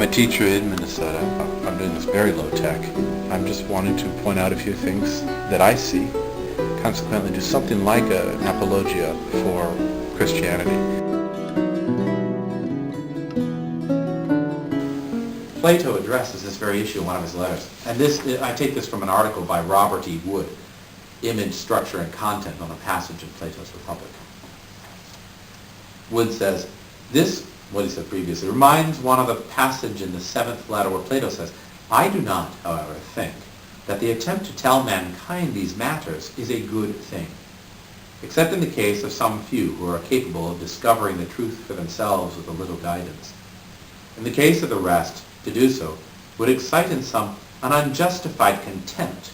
I'm a teacher in Minnesota. I'm doing this very low tech. I'm just wanting to point out a few things that I see. Consequently, do something like an apologia for Christianity. Plato addresses this very issue in one of his letters. And I take this from an article by Robert E. Wood, Image, Structure, and Content on a passage in Plato's Republic. Wood says, this, what he said previously, reminds one of the passage in the 7th letter where Plato says, I do not, however, think that the attempt to tell mankind these matters is a good thing, except in the case of some few who are capable of discovering the truth for themselves with a little guidance. In the case of the rest, to do so would excite in some an unjustified contempt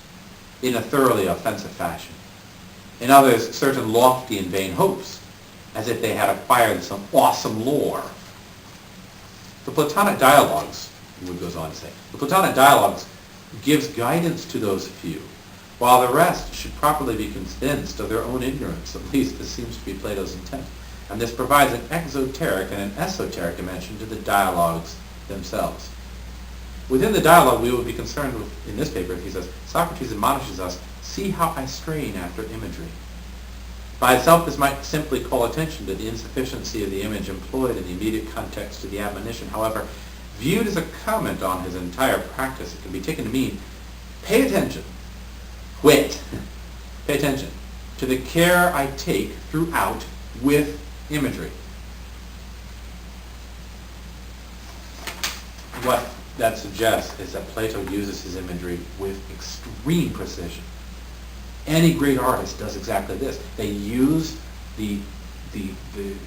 in a thoroughly offensive fashion. In others, certain lofty and vain hopes, as if they had acquired some awesome lore. The Platonic dialogues, Wood goes on to say, the Platonic dialogues gives guidance to those few, while the rest should properly be convinced of their own ignorance. At least this seems to be Plato's intent. And this provides an exoteric and an esoteric dimension to the dialogues themselves. Within the dialogue, we would be concerned with, in this paper, he says, Socrates admonishes us, see how I strain after imagery. By itself, this might simply call attention to the insufficiency of the image employed in the immediate context of the admonition. However, viewed as a comment on his entire practice, it can be taken to mean, pay attention, hwaet, pay attention to the care I take throughout with imagery. What that suggests is that Plato uses his imagery with extreme precision. Any great artist does exactly this. They use the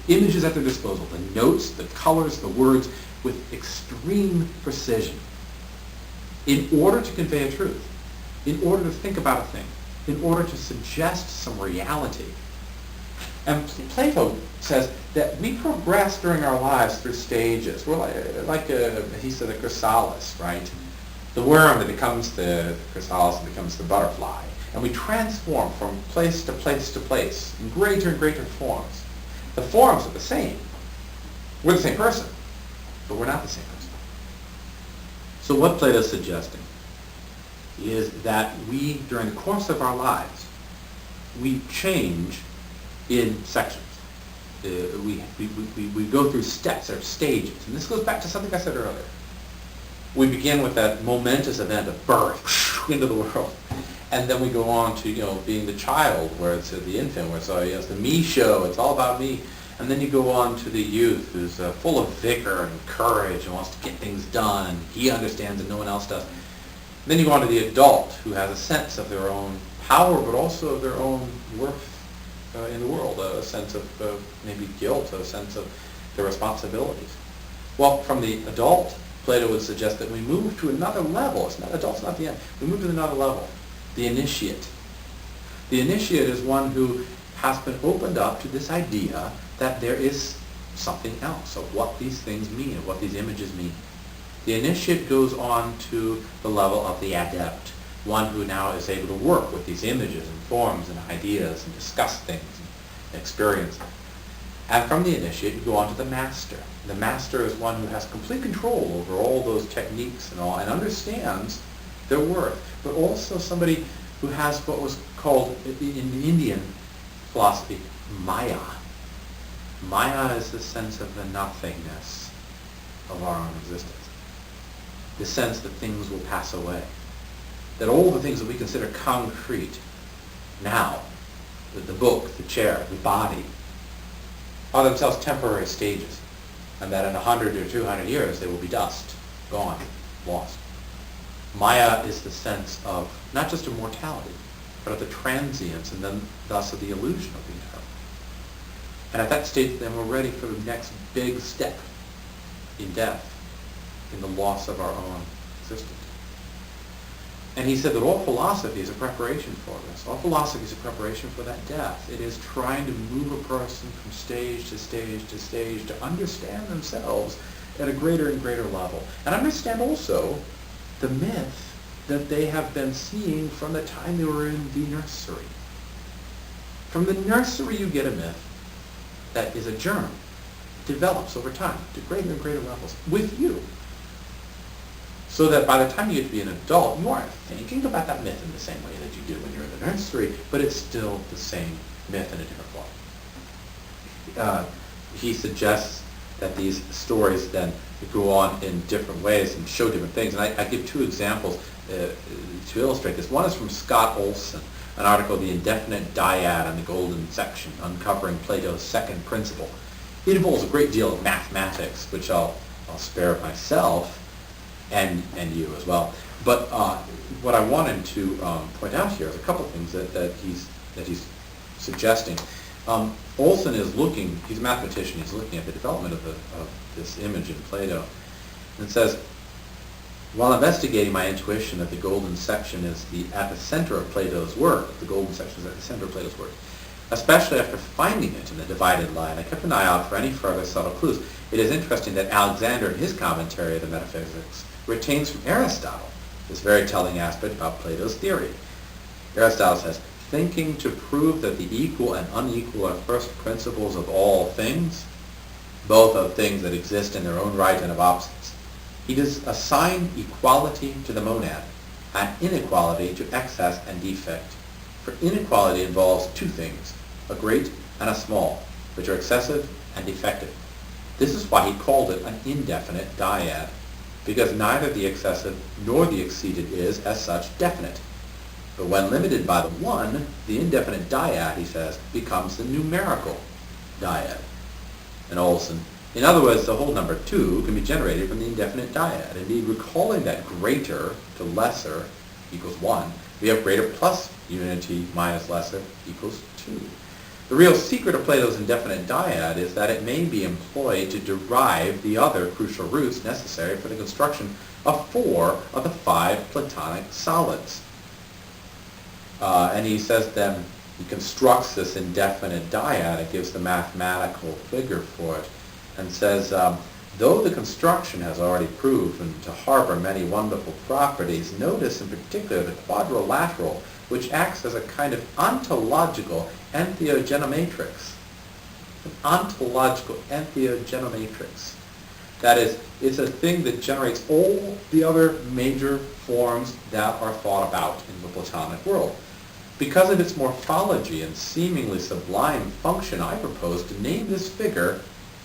images at their disposal, the notes, the colors, the words, with extreme precision in order to convey a truth, in order to think about a thing, in order to suggest some reality. And Plato says that we progress during our lives through stages. We're like he said, a chrysalis, right? The worm that becomes the chrysalis and becomes the butterfly. And we transform from place to place to place in greater and greater forms. The forms are the same. We're the same person, but we're not the same person. So what Plato's suggesting is that we, during the course of our lives, we change in sections. We go through steps or stages. And this goes back to something I said earlier. We begin with that momentous event of birth into the world. And then we go on to, being the child, where it's the infant, where it's the me show, it's all about me. And then you go on to the youth, who's full of vigor and courage and wants to get things done. He understands and no one else does. And then you go on to the adult, who has a sense of their own power, but also of their own worth in the world, a sense of maybe guilt, a sense of their responsibilities. Well, from the adult, Plato would suggest that we move to another level. Adult's not the end. We move to another level. The initiate. The initiate is one who has been opened up to this idea that there is something else of what these things mean, of what these images mean. The initiate goes on to the level of the adept, one who now is able to work with these images and forms and ideas and discuss things and experience them. And from the initiate, you go on to the master. The master is one who has complete control over all those techniques and all, and understands their worth, but also somebody who has what was called in Indian philosophy Maya. Maya is the sense of the nothingness of our own existence. The sense that things will pass away. That all the things that we consider concrete now, the book, the chair, the body, are themselves temporary stages, and that in 100 or 200 years they will be dust, gone, lost. Maya is the sense of not just immortality, but of the transience and then thus of the illusion of the eternal. And at that stage then we're ready for the next big step in death, in the loss of our own existence. And he said that all philosophy is a preparation for this. All philosophy is a preparation for that death. It is trying to move a person from stage to stage to stage to understand themselves at a greater and greater level. And understand also the myth that they have been seeing from the time they were in the nursery. From the nursery you get a myth that is a germ. It develops over time to greater and greater levels with you. So that by the time you get to be an adult, you aren't thinking about that myth in the same way that you did when you were in the nursery, but it's still the same myth in a different form. He suggests that these stories then go on in different ways and show different things. And I give two examples to illustrate this. One is from Scott Olson, an article, The Indefinite Dyad and the Golden Section, Uncovering Plato's Second Principle. It involves a great deal of mathematics, which I'll spare myself and you as well. But what I wanted to point out here is a couple of things that he's suggesting. Olson is looking, he's a mathematician, he's looking at the development of this image in Plato, and says, while investigating my intuition that the golden section is at the center of Plato's work, the golden section is at the center of Plato's work, especially after finding it in the divided line, I kept an eye out for any further subtle clues. It is interesting that Alexander, in his commentary of the Metaphysics, retains from Aristotle this very telling aspect about Plato's theory. Aristotle says, thinking to prove that the equal and unequal are first principles of all things, both of things that exist in their own right and of opposites, he does assign equality to the monad and inequality to excess and defect. For inequality involves two things, a great and a small, which are excessive and defective. This is why he called it an indefinite dyad, because neither the excessive nor the exceeded is, as such, definite. But when limited by the one, the indefinite dyad, he says, becomes the numerical dyad. And Olson, in other words, the whole number 2 can be generated from the indefinite dyad. Indeed, recalling that greater to lesser equals 1, we have greater plus unity minus lesser equals 2. The real secret of Plato's indefinite dyad is that it may be employed to derive the other crucial roots necessary for the construction of 4 of the 5 Platonic solids. And he says then, he constructs this indefinite dyad, it gives the mathematical figure for it, and says, though the construction has already proven to harbor many wonderful properties, notice in particular the quadrilateral, which acts as a kind of ontological entheogenomatrix. An ontological entheogenomatrix. That is, it's a thing that generates all the other major forms that are thought about in the Platonic world. Because of its morphology and seemingly sublime function, I propose to name this figure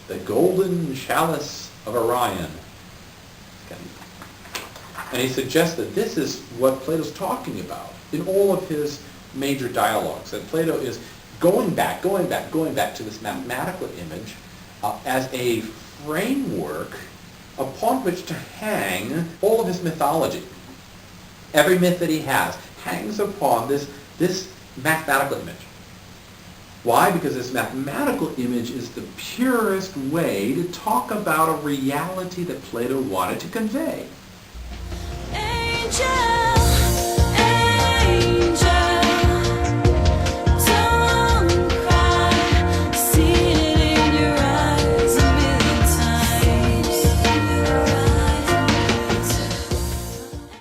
the Golden Chalice of Orion. And he suggests that this is what Plato's talking about in all of his major dialogues, that Plato is going back to this mathematical image as a framework upon which to hang all of his mythology. Every myth that he has hangs upon this mathematical image. Why? Because this mathematical image is the purest way to talk about a reality that Plato wanted to convey. Angel.